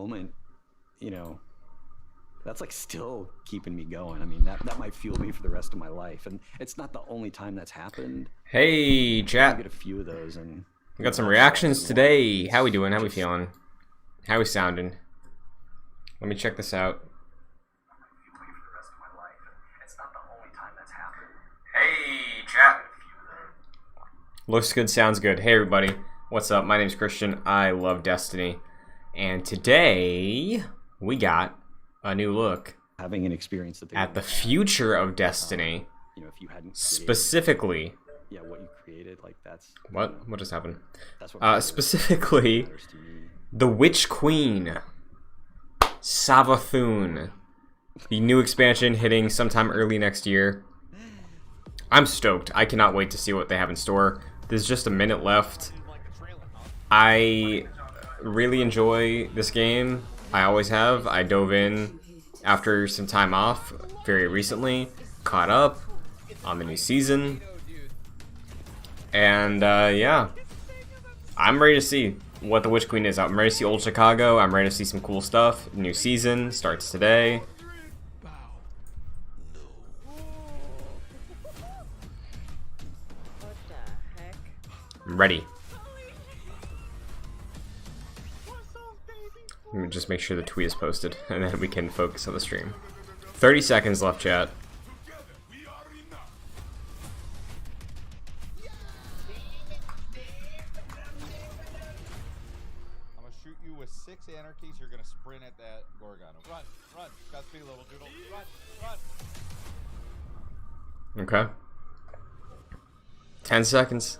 moment, you know, that's like still keeping me going. I mean, that might fuel me for the rest of my life. And it's not the only time that's happened. Hey, chat. I get a few of those, and We got some reactions today. How we doing? How we feeling? How we sounding? Let me check this out. Hey, chat. Looks good, sounds good. Hey, everybody. What's up? My name's Christian. I love Destiny. And today, we got a new look having an experience at the future of Destiny. You know, if you hadn't specifically, what you created, like that's what just happened? That's what specifically, the Witch Queen, Savathûn, the new expansion hitting sometime early next year. I'm stoked. I cannot wait to see what they have in store. There's just a minute left. I really enjoy this game. I always have. I dove in after some time off very recently, caught up on the new season, and yeah, I'm ready to see what the Witch Queen is. I'm ready to see Old Chicago. I'm ready to see some cool stuff. New season starts today. I'm ready. Let me just make sure the tweet is posted, and then we can focus on the stream. 30 seconds left, chat. I'm gonna shoot you with 6 anarchies. You're gonna sprint at that Gorgon. Run, run. Godspeed, little doodle. Run, run. Okay. 10 seconds.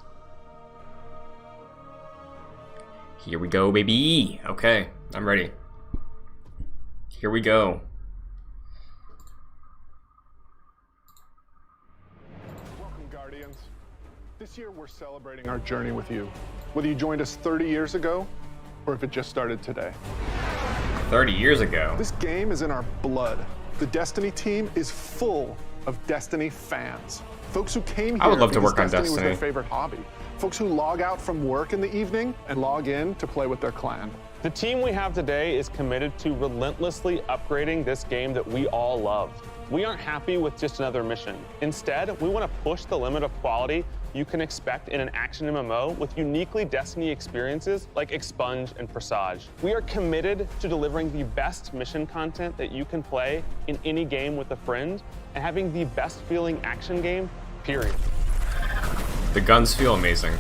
Here we go, baby. Okay, I'm ready. Here we go. Welcome, Guardians. This year we're celebrating our journey with you. Whether you joined us 30 years ago, or if it just started today. 30 years ago. This game is in our blood. The Destiny team is full of Destiny fans. Folks who came here I would love to work on Destiny was Destiny. their favorite hobby. Folks who log out from work in the evening and log in to play with their clan. The team we have today is committed to relentlessly upgrading this game that we all love. We aren't happy with just another mission. Instead, we want to push the limit of quality you can expect in an action MMO with uniquely Destiny experiences like Expunge and Presage. We are committed to delivering the best mission content that you can play in any game with a friend and having the best feeling action game, period. The guns feel amazing.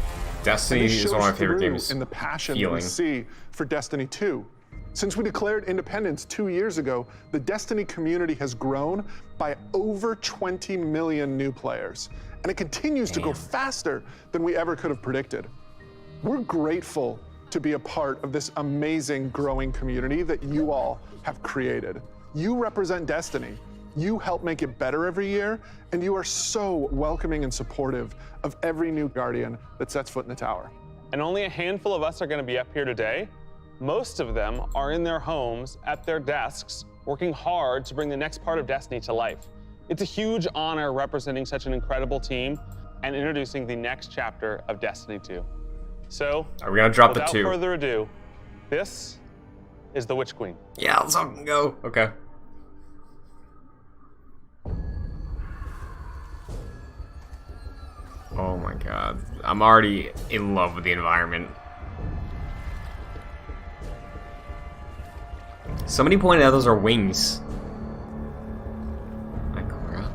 Destiny And this is one of my shows favorite through games. in the passion that feeling. we see for Destiny 2. Since we declared independence 2 years ago, the Destiny community has grown by over 20 million new players. And it continues to go faster than we ever could have predicted. We're grateful to be a part of this amazing growing community that you all have created. You represent Destiny. You help make it better every year, and you are so welcoming and supportive of every new Guardian that sets foot in the tower. And only a handful of us are going to be up here today. Most of them are in their homes, at their desks, working hard to bring the next part of Destiny to life. It's a huge honor representing such an incredible team and introducing the next chapter of Destiny 2. So, Are we gonna drop the without 2? further ado, this is the Witch Queen. Yeah, let's fucking go. Okay. Oh my god. I'm already in love with the environment. Somebody pointed out those are wings. Hi, Cora.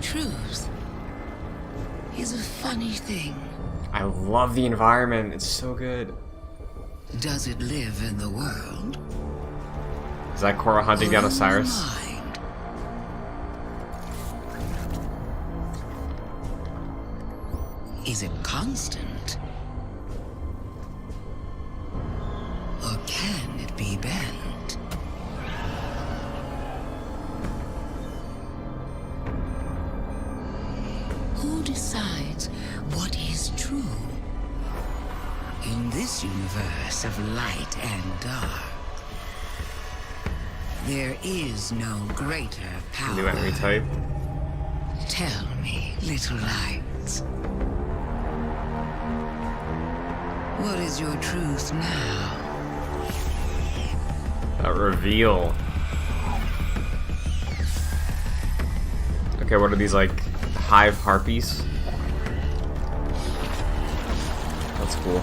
Truth is a funny thing. I love the environment. It's so good. Does it live in the world? Is that Cora hunting down Or in the Osiris? mind? Is it constant? Or can it be bent? Who decides what is true? In this universe of light and dark, there is no greater power. New enemy type. Tell me, little lights. What is your truth now? A reveal. Okay, what are these, like, hive harpies? That's cool.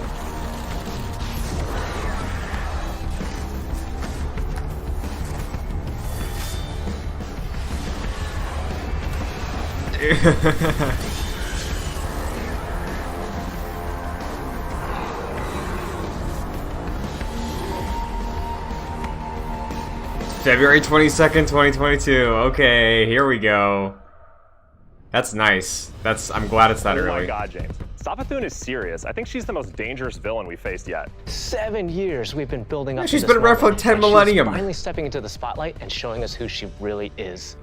February 22nd, 2022. Okay, here we go. That's nice. I'm glad it's that early. Oh my god, James. Savathûn is serious. I think she's the most dangerous villain we faced yet. 7 years we've been building up. She's to this been around for moment, 10 and millennium. She's finally stepping into the spotlight and showing us who she really is.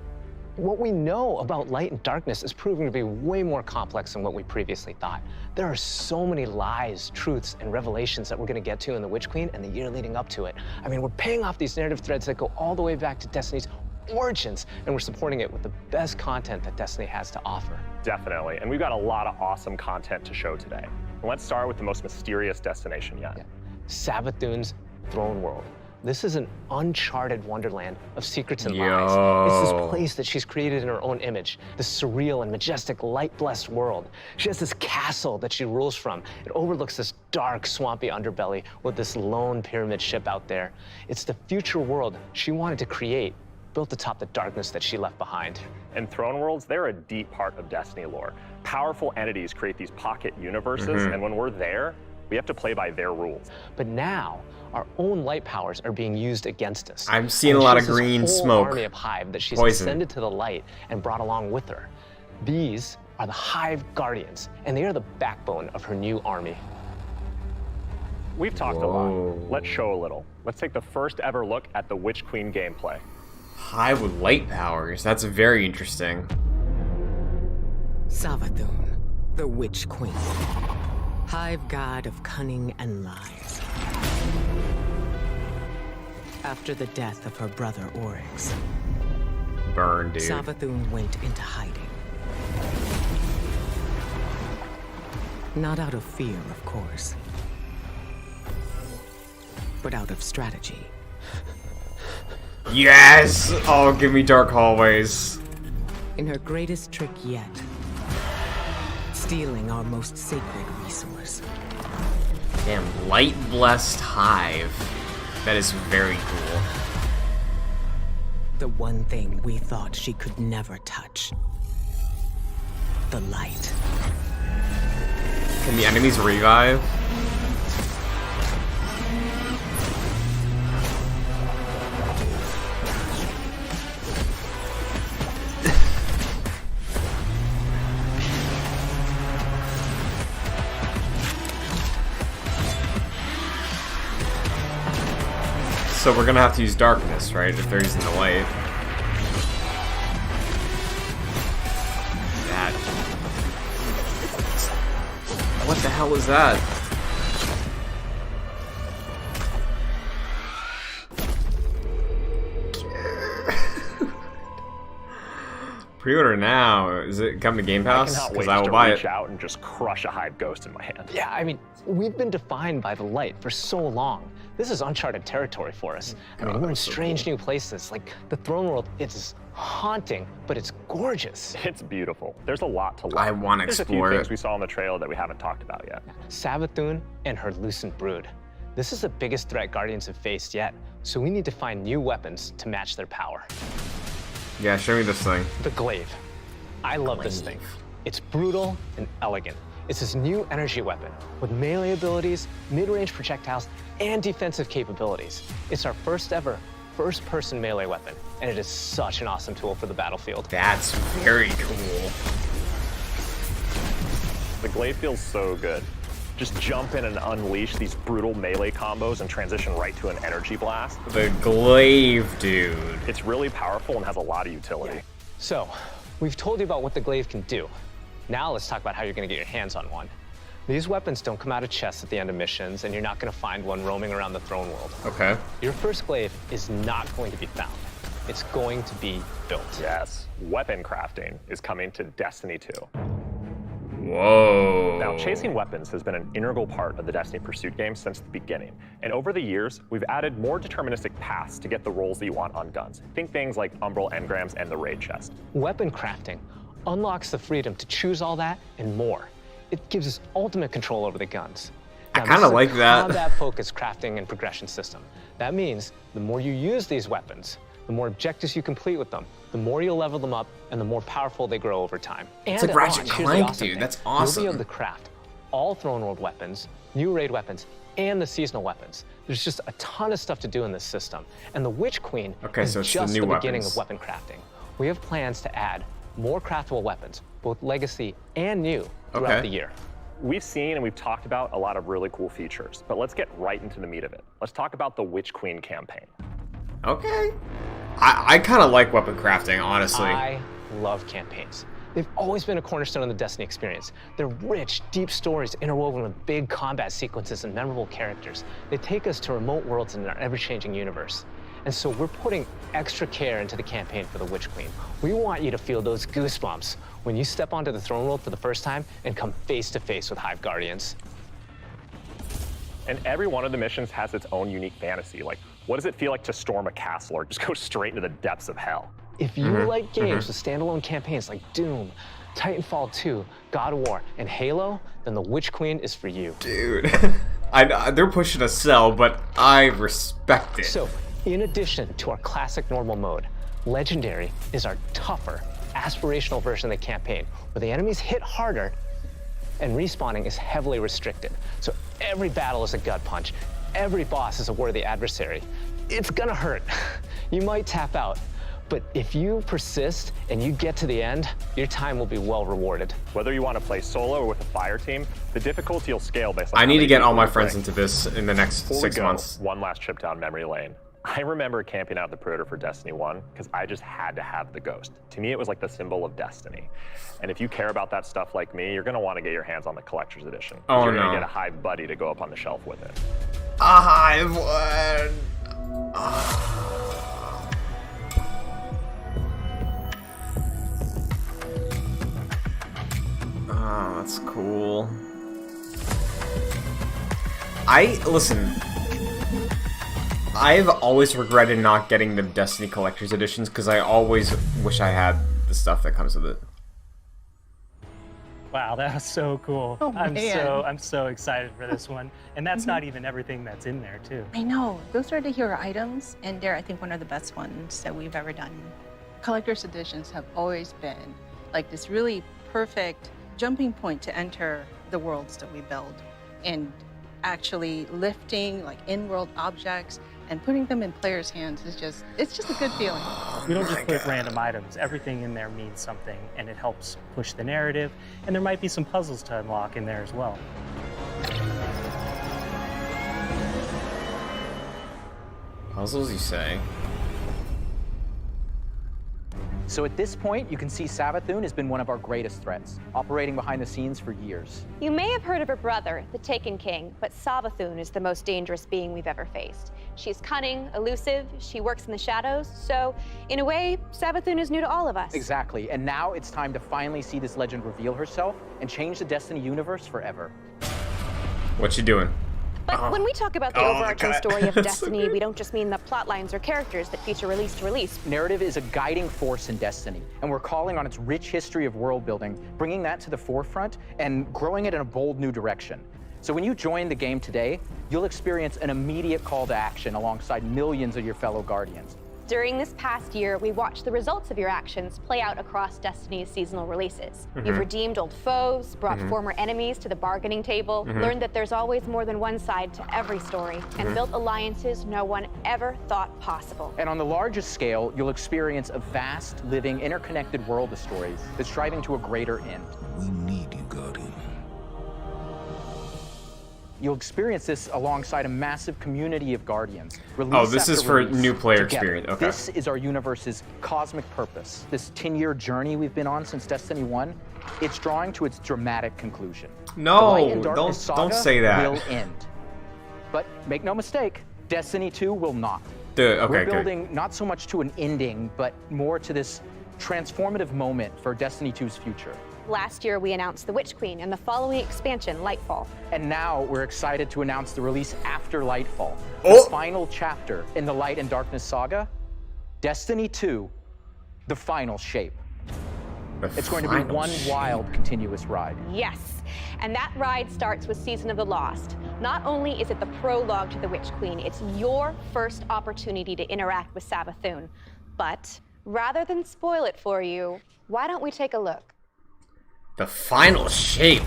What we know about light and darkness is proving to be way more complex than what we previously thought. There are so many lies, truths, and revelations that we're going to get to in The Witch Queen and the year leading up to it. I mean, we're paying off these narrative threads that go all the way back to Destiny's origins, and we're supporting it with the best content that Destiny has to offer. Definitely, and we've got a lot of awesome content to show today. And let's start with the most mysterious destination yet. Yeah. Savathûn's throne world. This is an uncharted wonderland of secrets and lies. It's this place that she's created in her own image, this surreal and majestic, light-blessed world. She has this castle that she rules from. It overlooks this dark, swampy underbelly with this lone pyramid ship out there. It's the future world she wanted to create, built atop the darkness that she left behind. And throne worlds, they're a deep part of Destiny lore. Powerful entities create these pocket universes, and when we're there, we have to play by their rules. But now, our own light powers are being used against us. I'm seeing a lot of she has this green whole smoke. army of Hive that she's Poison. ascended to the light and brought along with her. These are the Hive Guardians, and they are the backbone of her new army. We've talked a lot. Let's show a little. Let's take the first ever look at the Witch Queen gameplay. Hive with light powers. That's very interesting. Savathûn, the Witch Queen. Hive god of cunning and lies. After the death of her brother Oryx, Burn, dude. Savathûn went into hiding. Not out of fear, of course, but out of strategy. Yes! Oh, give me dark hallways. In her greatest trick yet, stealing our most sacred resource. Damn, light blessed hive. That is very cool. The one thing we thought she could never touch. The light. Can the enemies revive? So we're gonna have to use darkness, right? If they're using the light. That. What the hell is that? Pre-order now. Is it coming to Game Pass? I cannot wait Because I will to buy reach it. out and just crush a Hive ghost in my hand. Yeah, I mean, we've been defined by the light for so long. This is uncharted territory for us. I mean, we're in strange new places. Like, the throne world, it's haunting, but it's gorgeous. It's beautiful. There's a lot to love. I want to There's a few explore things it. we saw in the trailer that we haven't talked about yet. Savathûn and her Lucent Brood. This is the biggest threat Guardians have faced yet, so we need to find new weapons to match their power. Yeah, show me this thing. The Glaive. I love this thing. It's brutal and elegant. It's this new energy weapon with melee abilities, mid-range projectiles, and defensive capabilities. It's our first ever first-person melee weapon, and it is such an awesome tool for the battlefield. That's very cool. The Glaive feels so good. Just jump in and unleash these brutal melee combos and transition right to an energy blast. The Glaive, dude. It's really powerful and has a lot of utility. So, we've told you about what the Glaive can do. Now let's talk about how you're gonna get your hands on one. These weapons don't come out of chests at the end of missions, and you're not gonna find one roaming around the throne world. Okay. Your first Glaive is not going to be found. It's going to be built. Yes, weapon crafting is coming to Destiny 2. Whoa. Now, chasing weapons has been an integral part of the Destiny Pursuit game since the beginning. And over the years, we've added more deterministic paths to get the rolls that you want on guns. Think things like Umbral Engrams and the Raid Chest. Weapon crafting unlocks the freedom to choose all that and more. It gives us ultimate control over the guns. I kind of like that. Combat-focused crafting and progression system. That means the more you use these weapons, the more objectives you complete with them, the more you'll level them up, and the more powerful they grow over time. It's And like at Ratchet launch, here's the Clank, awesome dude. thing. That's You'll awesome. be able to craft all Throne World weapons, new raid weapons, and the seasonal weapons. There's just a ton of stuff to do in this system. And the Witch Queen is so it's the just new the beginning weapons. of weapon crafting. We have plans to add more craftable weapons, both legacy and new, throughout the year. We've seen and we've talked about a lot of really cool features, but let's get right into the meat of it. Let's talk about the Witch Queen campaign. Okay. I kind of like weapon crafting, honestly. I love campaigns. They've always been a cornerstone of the Destiny experience. They're rich, deep stories interwoven with big combat sequences and memorable characters. They take us to remote worlds in our ever-changing universe. And so we're putting extra care into the campaign for the Witch Queen. We want you to feel those goosebumps when you step onto the throne world for the first time and come face to face with Hive Guardians. And every one of the missions has its own unique fantasy. Like, what does it feel like to storm a castle or just go straight into the depths of hell? If you like games with standalone campaigns like Doom, Titanfall 2, God of War, and Halo, then the Witch Queen is for you. Dude, they're pushing a sell, but I respect it. So, in addition to our classic normal mode, Legendary is our tougher, aspirational version of the campaign, where the enemies hit harder and respawning is heavily restricted. So every battle is a gut punch. Every boss is a worthy adversary. It's gonna hurt. You might tap out, but if you persist and you get to the end, your time will be well rewarded. Whether you want to play solo or with a fire team, the difficulty will scale based on I how need to many get all people my you friends bring. into this in the next Before 6 we go, months. one last trip down memory lane. I remember camping out the Predator for Destiny 1 because I just had to have the Ghost. To me, it was like the symbol of Destiny. And if you care about that stuff like me, you're going to want to get your hands on the Collector's Edition. Oh, You're no. going to get a Hive buddy to go up on the shelf with it. A Hive one. Oh, that's cool. Listen. I've always regretted not getting the Destiny Collector's Editions because I always wish I had the stuff that comes with it. Wow, that was so cool. Oh, I'm man. so excited for this one. And that's not even everything that's in there, too. I know. Those are the hero items, and they're, I think, one of the best ones that we've ever done. Collector's editions have always been like this really perfect jumping point to enter the worlds that we build, and actually lifting like in-world objects and putting them in players' hands is it's just a good feeling. We don't just put random items. Everything in there means something, and it helps push the narrative. And there might be some puzzles to unlock in there as well. Puzzles, you say? So at this point, you can see Savathûn has been one of our greatest threats, operating behind the scenes for years. You may have heard of her brother, the Taken King, but Savathûn is the most dangerous being we've ever faced. She's cunning, elusive, she works in the shadows, so in a way, Savathûn is new to all of us. Exactly, and now it's time to finally see this legend reveal herself and change the Destiny universe forever. What you doing? But when we talk about the overarching story of Destiny, we don't just mean the plot lines or characters that feature release to release. Narrative is a guiding force in Destiny, and we're calling on its rich history of world building, bringing that to the forefront and growing it in a bold new direction. So when you join the game today, you'll experience an immediate call to action alongside millions of your fellow Guardians. During this past year, we watched the results of your actions play out across Destiny's seasonal releases. You've redeemed old foes, brought former enemies to the bargaining table, learned that there's always more than one side to every story, and built alliances no one ever thought possible. And on the largest scale, you'll experience a vast, living, interconnected world of stories that's striving to a greater end. We need you, Guardian. You'll experience this alongside a massive community of Guardians. Oh, this is for new player experience. Okay. This is our universe's cosmic purpose. This 10-year journey we've been on since Destiny 1, it's drawing to its dramatic conclusion. No, The Light and Darkness don't saga say that. will end. But make no mistake, Destiny 2 will not. Okay, We're good. building not so much to an ending, but more to this transformative moment for Destiny 2's future. Last year, we announced the Witch Queen and the following expansion, Lightfall. And now we're excited to announce the release after Lightfall. Oh. The final chapter in the Light and Darkness saga, Destiny 2, the final shape. It's going to be one wild, continuous ride. Yes, and that ride starts with Season of the Lost. Not only is it the prologue to the Witch Queen, it's your first opportunity to interact with Savathûn. But rather than spoil it for you, why don't we take a look? The final shape.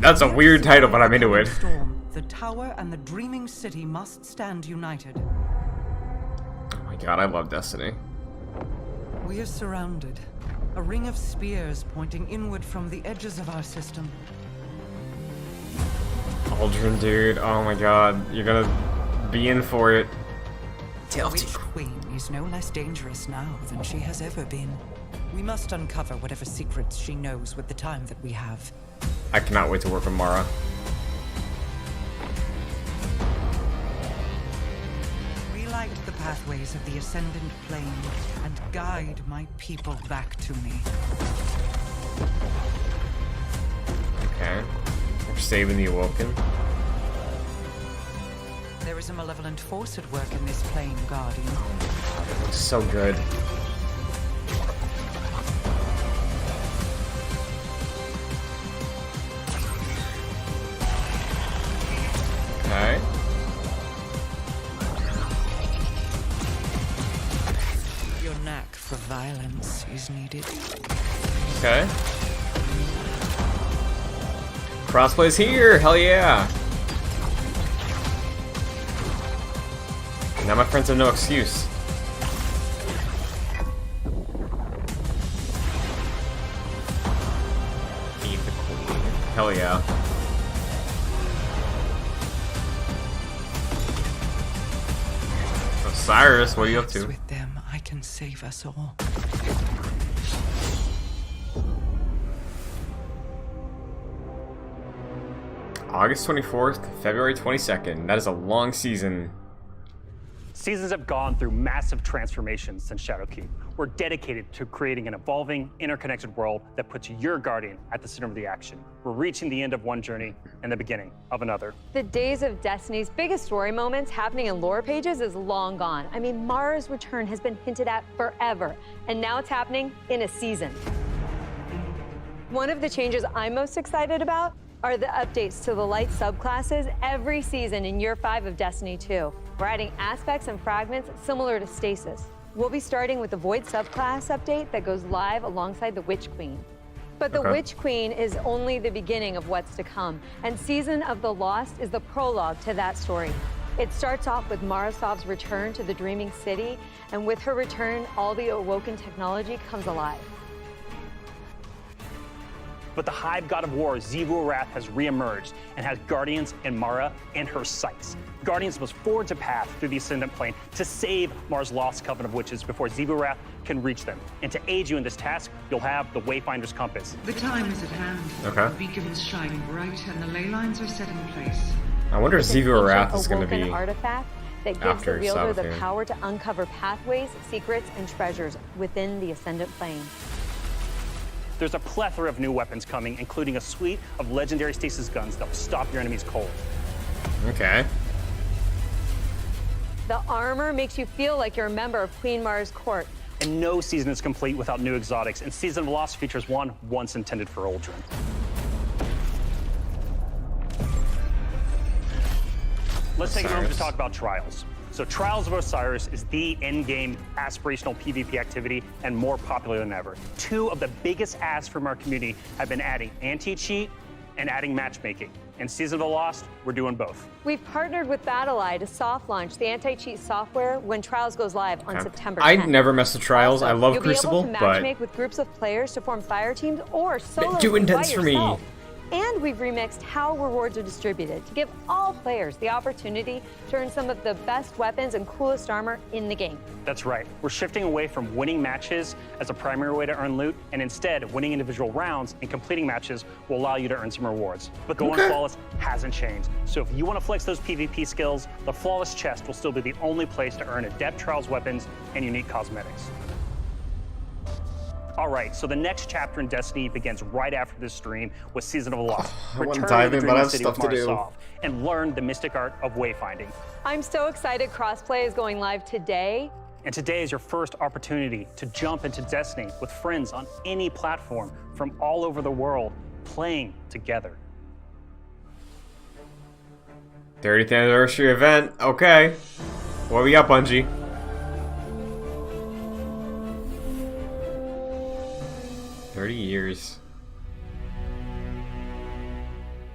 That's a weird title, but I'm into it. Storm, the tower and the dreaming city must stand united. Oh my god, I love Destiny. We are surrounded. A ring of spears pointing inward from the edges of our system. Aldrin, dude. Oh my god. You're gonna be in for it. The Witch Queen is no less dangerous now than she has ever been. We must uncover whatever secrets she knows with the time that we have. I cannot wait to work with Mara. Relight the pathways of the Ascendant Plane and guide my people back to me. Okay. We're saving the Awoken. There is a malevolent force at work in this plane, Guardian. It looks so good. Okay. Your knack for violence is needed. Okay. Crossplay's here! Hell yeah! Now my friends have no excuse. Feed the queen. Hell yeah. Osiris, what are you up to? With them, I can save us all. August 24th, February 22nd. That is a long season. Seasons have gone through massive transformations since Shadowkeep. We're dedicated to creating an evolving, interconnected world that puts your Guardian at the center of the action. We're reaching the end of one journey and the beginning of another. The days of Destiny's biggest story moments happening in lore pages is long gone. I mean, Mara's return has been hinted at forever, and now it's happening in a season. One of the changes I'm most excited about are the updates to the light subclasses every season in Year 5 of Destiny 2. We're adding aspects and fragments similar to Stasis. We'll be starting with the Void subclass update that goes live alongside the Witch Queen. But the Witch Queen is only the beginning of what's to come, and Season of the Lost is the prologue to that story. It starts off with Marasov's return to the Dreaming City, and with her return, all the Awoken technology comes alive. But the Hive God of War, Xivu Arath, has reemerged and has Guardians and Mara in her sights. Guardians must forge a path through the Ascendant Plane to save Mara's lost coven of witches before Xivu Arath can reach them. And to aid you in this task, you'll have the Wayfinder's Compass. The time is at hand. Okay. The beacons shine bright and the ley lines are set in place. I wonder if Xivu Arath is It's going an to awoken be artifact that gives after the wielder the Savathûn. power to uncover pathways, secrets, and treasures within the Ascendant Plane. There's a plethora of new weapons coming, including a suite of legendary stasis guns that will stop your enemies cold. Okay. The armor makes you feel like you're a member of Queen Mara's court. And no season is complete without new exotics, and Season of the Lost features one once intended for Aldrin. Let's take a moment to talk about Trials. So Trials of Osiris is the endgame aspirational PvP activity and more popular than ever. Two of the biggest asks from our community have been adding anti-cheat and adding matchmaking. In Season of the Lost, we're doing both. We've partnered with BattleEye to soft launch the anti-cheat software when Trials goes live on September 10th. I never mess with Trials. I love You'll Crucible, be able to but matchmake with groups of players to form fire teams or solo too by intense for me. yourself. And we've remixed how rewards are distributed to give all players the opportunity to earn some of the best weapons and coolest armor in the game. That's right. We're shifting away from winning matches as a primary way to earn loot, and instead, winning individual rounds and completing matches will allow you to earn some rewards. But Going Flawless hasn't changed. So if you want to flex those PvP skills, the Flawless chest will still be the only place to earn adept Trials weapons and unique cosmetics. All right, so the next chapter in Destiny begins right after this stream with Season of the Lost. I wouldn't Return dive to the in, but I dreaming have city stuff of to do. Marsoth and learn the mystic art of wayfinding. I'm so excited. Crossplay is going live today. And today is your first opportunity to jump into Destiny with friends on any platform from all over the world, playing together. 30th anniversary event. Okay. What we got, Bungie? "30 years.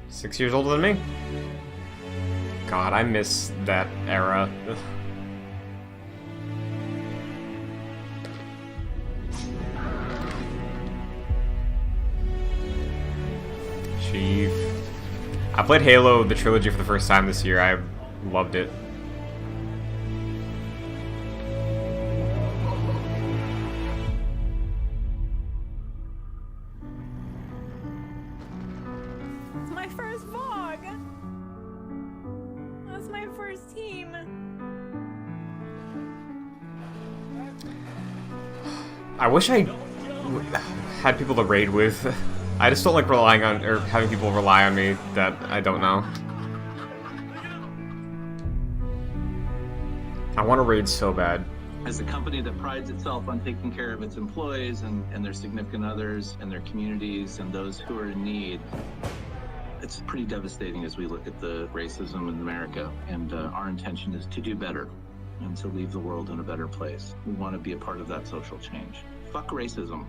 6 years older than me. God, I miss that era. Ugh. Chief. I played Halo, the trilogy, for the first time this year. I loved it. It's my first vlog. That's my first team. I wish I had people to raid with. I just don't like relying on, or having people rely on me that I don't know. I want to raid so bad. As a company that prides itself on taking care of its employees and their significant others and their communities and those who are in need, it's pretty devastating as we look at the racism in America. And our intention is to do better and to leave the world in a better place. We want to be a part of that social change. Fuck racism.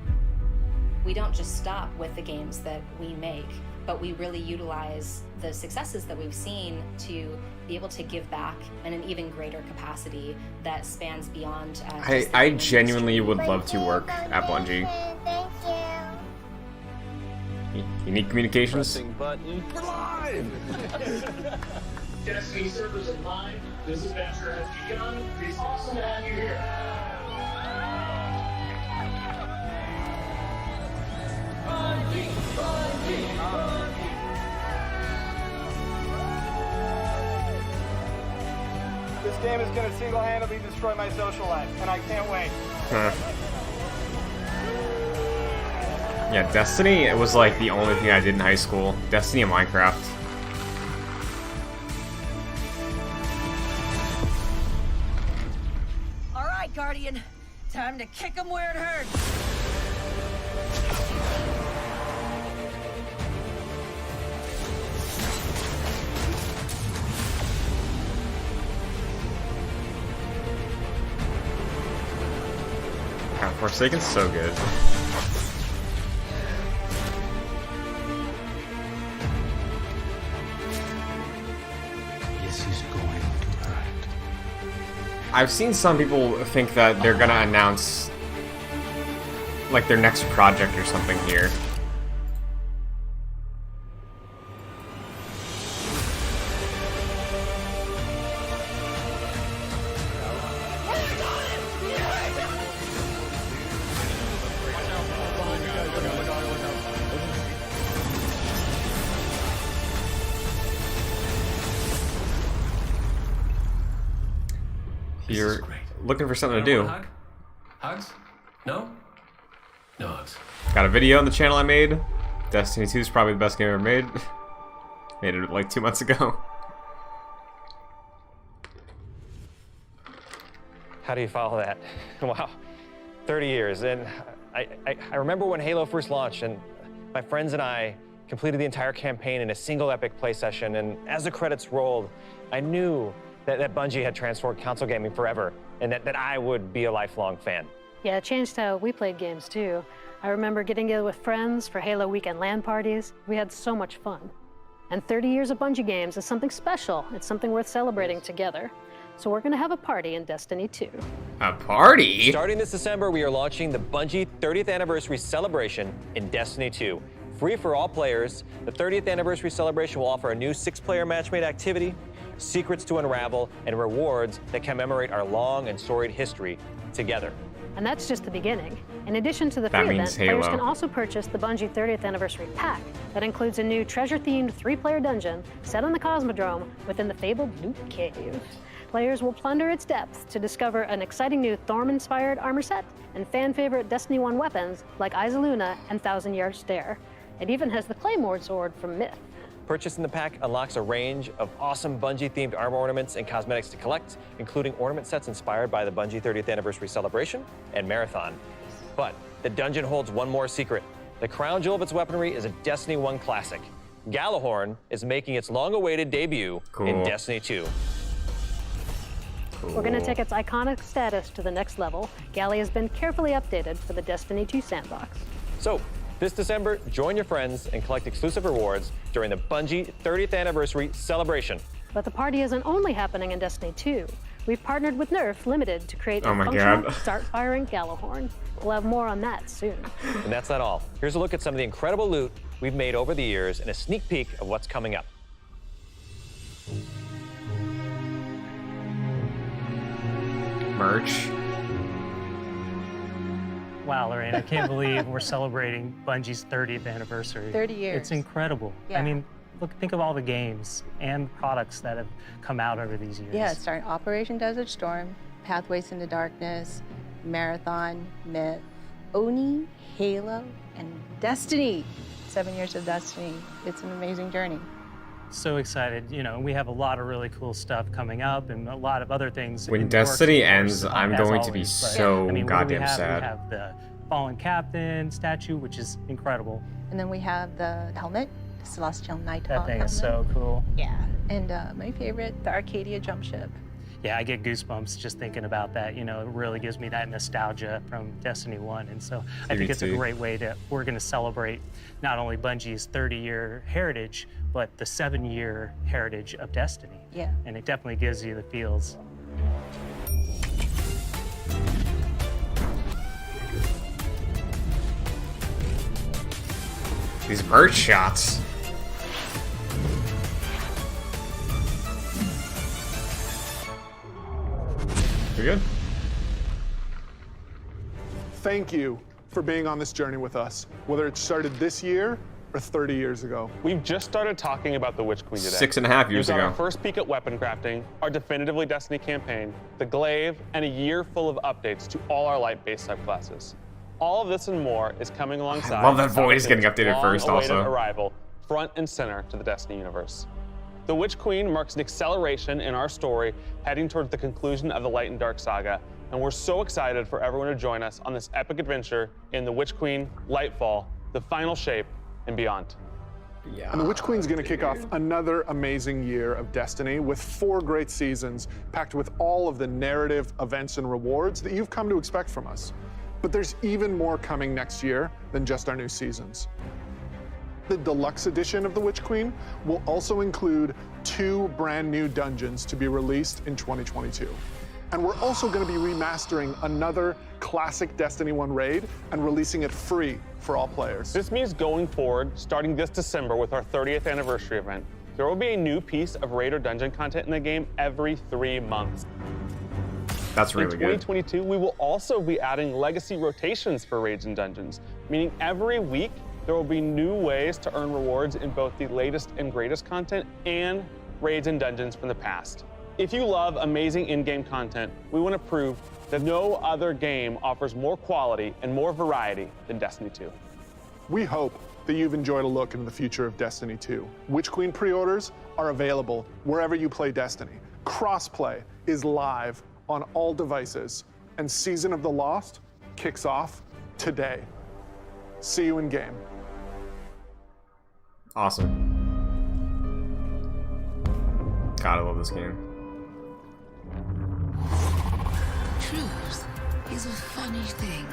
We don't just stop with the games that we make, but we really utilize the successes that we've seen to be able to give back in an even greater capacity that spans beyond. I genuinely would love to work at Bungie. Unique communications. Button. We're live! Destiny servers are live. This adventure has begun. It's awesome to have you here. Bungie, Bungie, Bungie. This game is going to single-handedly destroy my social life, and I can't wait. Yeah, Destiny, it was like the only thing I did in high school. Destiny and Minecraft. All right, Guardian. Time to kick him where it hurts. God, Forsaken's so good. This is going to hurt. I've seen some people think that they're gonna announce like their next project or something here. You're looking for something to do. Hug? Hugs? No? No hugs. Got a video on the channel I made. Destiny 2 is probably the best game I ever made. Made it like 2 months ago. How do you follow that? Wow, 30 years. And I remember when Halo first launched, and my friends and I completed the entire campaign in a single epic play session. And as the credits rolled, I knew that Bungie had transformed console gaming forever, and that I would be a lifelong fan. Yeah, it changed how we played games too. I remember getting together with friends for Halo weekend LAN parties. We had so much fun. And 30 years of Bungie games is something special. It's something worth celebrating together. So we're gonna have a party in Destiny 2. A party? Starting this December, we are launching the Bungie 30th Anniversary Celebration in Destiny 2. Free for all players, the 30th Anniversary Celebration will offer a new 6-player matchmade activity, secrets to unravel, and rewards that commemorate our long and storied history together. And that's just the beginning. In addition to the That free means event, players Halo. can also purchase the Bungie 30th Anniversary Pack that includes a new treasure-themed 3-player dungeon set on the Cosmodrome within the fabled Loot Cave. Players will plunder its depths to discover an exciting new Thorm-inspired armor set and fan-favorite Destiny 1 weapons like Isaluna and Thousand Yard Stare. It even has the Claymore sword from Myth. Purchasing the pack unlocks a range of awesome Bungie-themed armor ornaments and cosmetics to collect, including ornament sets inspired by the Bungie 30th Anniversary Celebration and Marathon. But the dungeon holds one more secret. The crown jewel of its weaponry is a Destiny 1 classic. Gjallarhorn is making its long-awaited debut in Destiny 2. We're going to take its iconic status to the next level. Galley has been carefully updated for the Destiny 2 sandbox. So, this December, join your friends and collect exclusive rewards during the Bungie 30th Anniversary Celebration. But the party isn't only happening in Destiny 2. We've partnered with Nerf Limited to create a Oh my functional God. start-firing Gjallarhorn. We'll have more on that soon. And that's not all. Here's a look at some of the incredible loot we've made over the years and a sneak peek of what's coming up. Merch. Wow, Lorraine, I can't believe we're celebrating Bungie's 30th anniversary. 30 years. It's incredible. Yeah. I mean, look, think of all the games and products that have come out over these years. Yeah, starting Operation Desert Storm, Pathways into Darkness, Marathon, Myth, Oni, Halo, and Destiny. 7 years of Destiny. It's an amazing journey. So excited. You know, we have a lot of really cool stuff coming up and a lot of other things. When in the works, Destiny of course, ends, I'm as going to be always. But, so I mean, what do goddamn we have? sad. We have the Fallen Captain statue, which is incredible. And then we have the helmet, the Celestial Nighthawk That thing helmet. is so cool. Yeah. And my favorite, the Arcadia jump ship. Yeah, I get goosebumps just thinking about that. You know, it really gives me that nostalgia from Destiny 1. And so I think it's a CBT. great way we're going to celebrate not only Bungie's 30-year heritage, but the 7-year heritage of Destiny. Yeah. And it definitely gives you the feels. These bird shots. We good? Thank you for being on this journey with us, whether it started this year or 30 years ago. We've just started talking about the Witch Queen today. 6.5 years We've got ago. our first peek at weapon crafting, our definitively Destiny campaign, the Glaive, and a year full of updates to all our light-based subclasses. All of this and more is coming alongside. I love that voice getting updated first long-awaited also. arrival, front and center to the Destiny universe. The Witch Queen marks an acceleration in our story heading towards the conclusion of the Light and Dark saga, and we're so excited for everyone to join us on this epic adventure in the Witch Queen, Lightfall, the final shape, and beyond. Yeah. And the Witch Queen's gonna kick off another amazing year of Destiny with 4 great seasons packed with all of the narrative, events, and rewards that you've come to expect from us. But there's even more coming next year than just our new seasons. The deluxe edition of the Witch Queen will also include 2 brand new dungeons to be released in 2022. And we're also going to be remastering another classic Destiny 1 raid and releasing it free for all players. This means going forward, starting this December with our 30th anniversary event, there will be a new piece of raid or dungeon content in the game every 3 months. That's really in good. 2022, we will also be adding legacy rotations for raids and dungeons, meaning every week there will be new ways to earn rewards in both the latest and greatest content and raids and dungeons from the past. If you love amazing in-game content, we want to prove that no other game offers more quality and more variety than Destiny 2. We hope that you've enjoyed a look into the future of Destiny 2. Witch Queen pre-orders are available wherever you play Destiny. Crossplay is live on all devices, and Season of the Lost kicks off today. See you in game. Awesome. God, I love this game. Truth is a funny thing.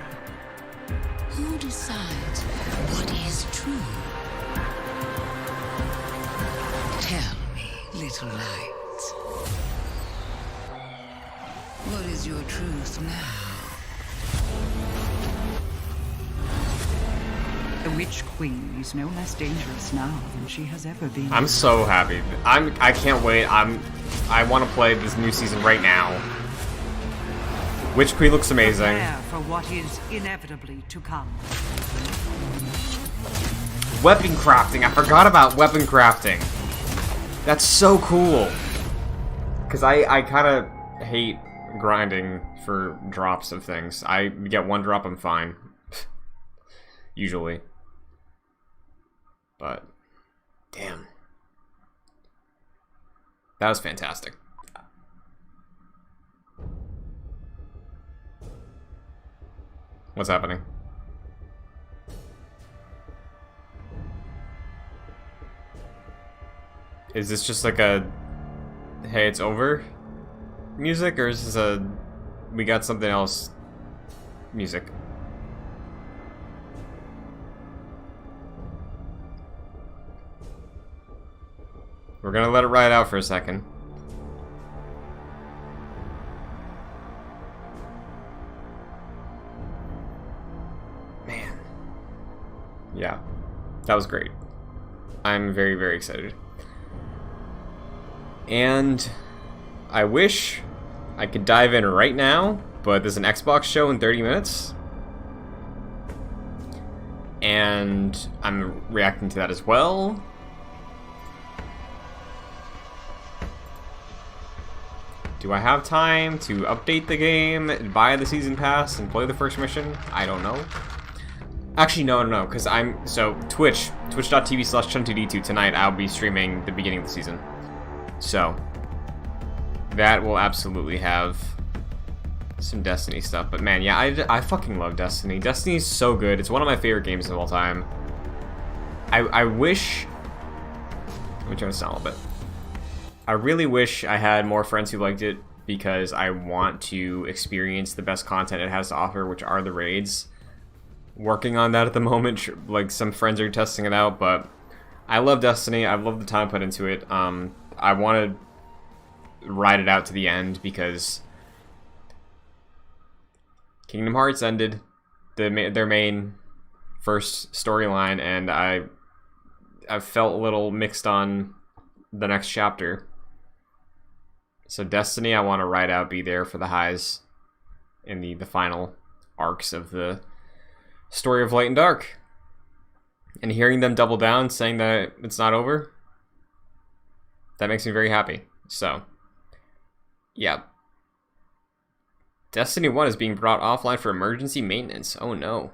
Who decides what is true? Tell me, little light. What is your truth now? The Witch Queen is no less dangerous now than she has ever been. I'm so happy. I can't wait. I want to play this new season right now. Witch Queen looks amazing. Prepare for what is inevitably to come. Weapon crafting. I forgot about weapon crafting. That's so cool. because I kind of hate grinding for drops of things. I get one drop, I'm fine. Usually. But, damn. That was fantastic. What's happening? Is this just like a, hey, it's over music, or is this a, we got something else music? We're gonna let it ride out for a second. Man. Yeah, that was great. I'm very, very excited. And I wish I could dive in right now, but there's an Xbox show in 30 minutes. And I'm reacting to that as well. Do I have time to update the game, buy the season pass, and play the first mission? I don't know. Actually, no, because so twitch.tv/chun2d2 tonight, I'll be streaming the beginning of the season. So, that will absolutely have some Destiny stuff. But man, yeah, I fucking love Destiny. Destiny's so good. It's one of my favorite games of all time. I wish... Let me turn this down a little bit. I really wish I had more friends who liked it, because I want to experience the best content it has to offer, which are the raids. Working on that at the moment. Like, some friends are testing it out, but I love Destiny. I love the time put into it. I want to ride it out to the end, because Kingdom Hearts ended their main first storyline, and I felt a little mixed on the next chapter. So Destiny, I want to ride out, be there for the highs in the final arcs of the story of Light and Dark. And hearing them double down, saying that it's not over, that makes me very happy. So, yeah. Destiny 1 is being brought offline for emergency maintenance. Oh no.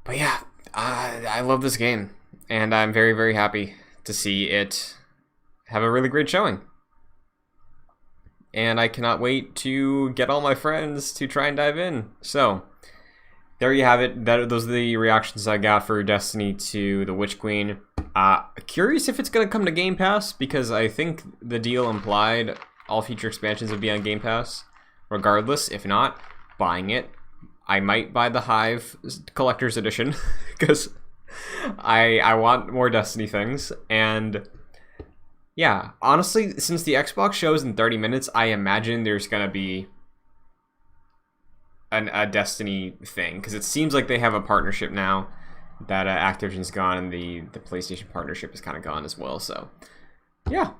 But yeah, I love this game. And I'm very, very happy to see it have a really great showing. And I cannot wait to get all my friends to try and dive in. So, there you have it. Those are the reactions I got for Destiny 2, The Witch Queen. Curious if it's going to come to Game Pass, because I think the deal implied all future expansions would be on Game Pass. Regardless, if not, buying it. I might buy the Hive Collector's Edition, because I want more Destiny things. And yeah, honestly, since the Xbox shows in 30 minutes, I imagine there's going to be a Destiny thing, because it seems like they have a partnership now that Activision's gone, and the PlayStation partnership is kind of gone as well. So yeah,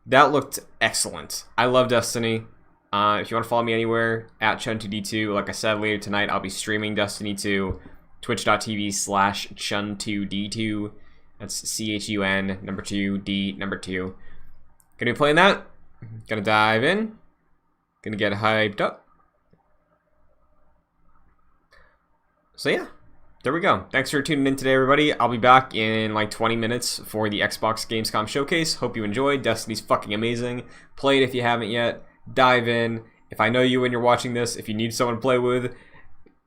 that looked excellent. I love Destiny. If you want to follow me anywhere, at chun2d2. Like I said, later tonight I'll be streaming Destiny 2, twitch.tv/chun2d2. That's CHUN number 2 D number 2. Gonna be playing that. Gonna dive in. Gonna get hyped up. So yeah, there we go. Thanks for tuning in today, everybody. I'll be back in like 20 minutes for the Xbox Gamescom Showcase. Hope you enjoyed. Destiny's fucking amazing. Play it if you haven't yet. Dive in. If I know you when you're watching this, if you need someone to play with,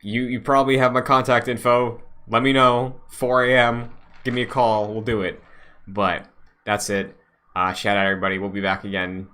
you probably have my contact info. Let me know. 4 a.m. Give me a call. We'll do it. But that's it. Shout out everybody. We'll be back again